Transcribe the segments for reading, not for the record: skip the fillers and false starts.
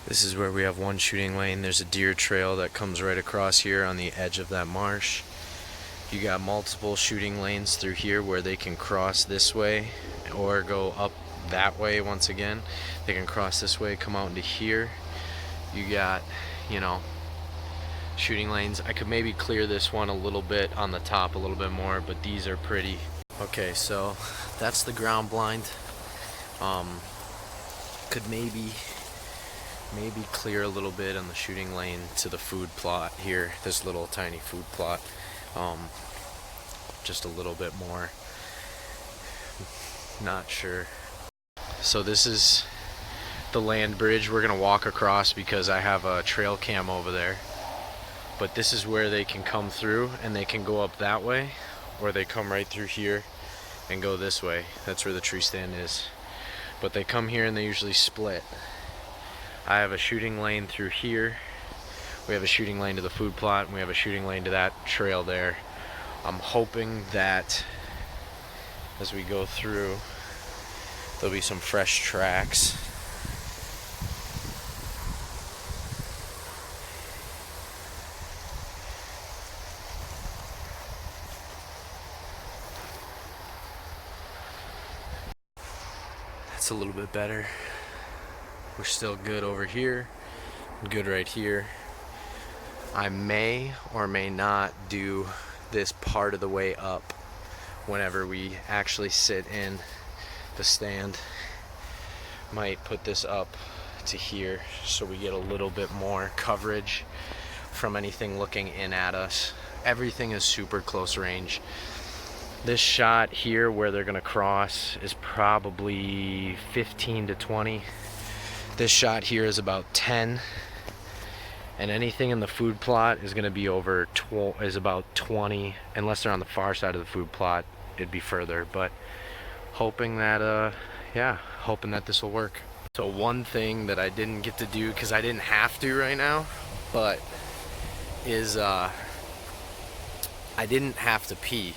This is where we have one shooting lane. There's a deer trail that comes right across here on the edge of that marsh. You got multiple shooting lanes through here where they can cross this way or go up that way. Once again, they can cross this way, come out into here. You got, shooting lanes. I could maybe clear this one a little bit on the top, a little bit more, but these are pretty. Okay, so that's the ground blind. Could maybe clear a little bit on the shooting lane to the food plot here, this little tiny food plot. Just a little bit more. Not sure. So this is the land bridge we're gonna walk across because I have a trail cam over there. But this is where they can come through, and they can go up that way, or they come right through here and go this way. That's where the tree stand is. But they come here and they usually split. I have a shooting lane through here. We have a shooting lane to the food plot, and we have a shooting lane to that trail there. I'm hoping that as we go through, there'll be some fresh tracks. That's a little bit better. We're still good over here, good right here. I may or may not do this part of the way up whenever we actually sit in the stand. Might put this up to here so we get a little bit more coverage from anything looking in at us. Everything is super close range. This shot here where they're gonna cross is probably 15 to 20. This shot here is about 10, and anything in the food plot is going to be is about 20, unless they're on the far side of the food plot. It'd be further, but hoping that hoping that this will work. So one thing that I didn't get to do because I didn't have to right now, but is I didn't have to pee,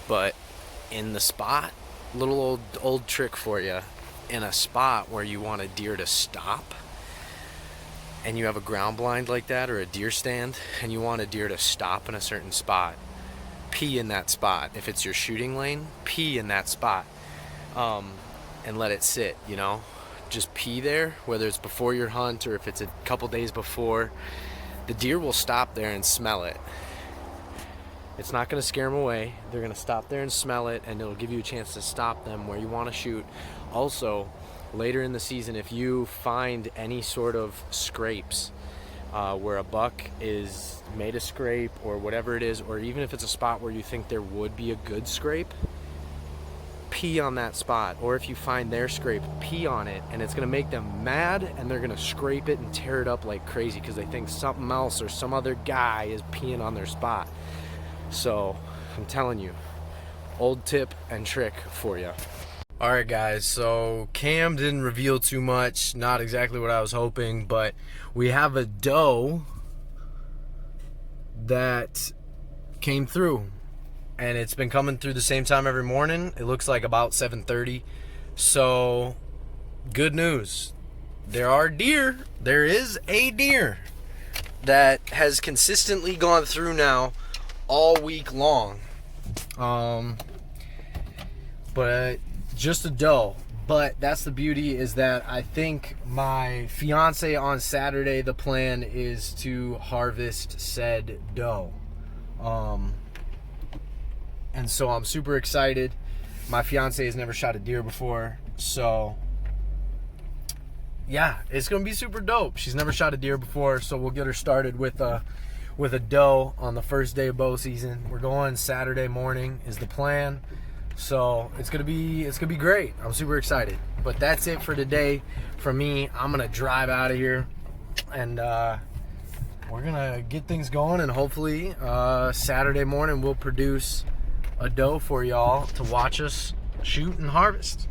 but in the spot, little old trick for you. In a spot where you want a deer to stop, and you have a ground blind like that or a deer stand, and you want a deer to stop in a certain spot, pee in that spot. If it's your shooting lane, pee in that spot, and let it sit. Just pee there, whether it's before your hunt or if it's a couple days before. The deer will stop there and smell it. It's not going to scare them away. They're going to stop there and smell it, and it'll give you a chance to stop them where you want to shoot. Also, later in the season, if you find any sort of scrapes where a buck is made a scrape or whatever it is, or even if it's a spot where you think there would be a good scrape, pee on that spot. Or if you find their scrape, pee on it, and it's going to make them mad, and they're going to scrape it and tear it up like crazy because they think something else or some other guy is peeing on their spot. So I'm telling you, old tip and trick for you. Alright guys, so cam didn't reveal too much, not exactly what I was hoping, but we have a doe that came through, and it's been coming through the same time every morning. It looks like about 7:30. So good news, there is a deer that has consistently gone through now all week long, but just a doe. But that's the beauty, is that I think my fiance on Saturday, the plan is to harvest said doe, and so I'm super excited. My fiance has never shot a deer before, so yeah, it's gonna be super dope. She's never shot a deer before, so we'll get her started with a doe on the first day of bow season. We're going Saturday morning is the plan. So it's gonna be great. I'm super excited. But that's it for today from me. I'm gonna drive out of here, and we're gonna get things going, and hopefully Saturday morning we'll produce a doe for y'all to watch us shoot and harvest.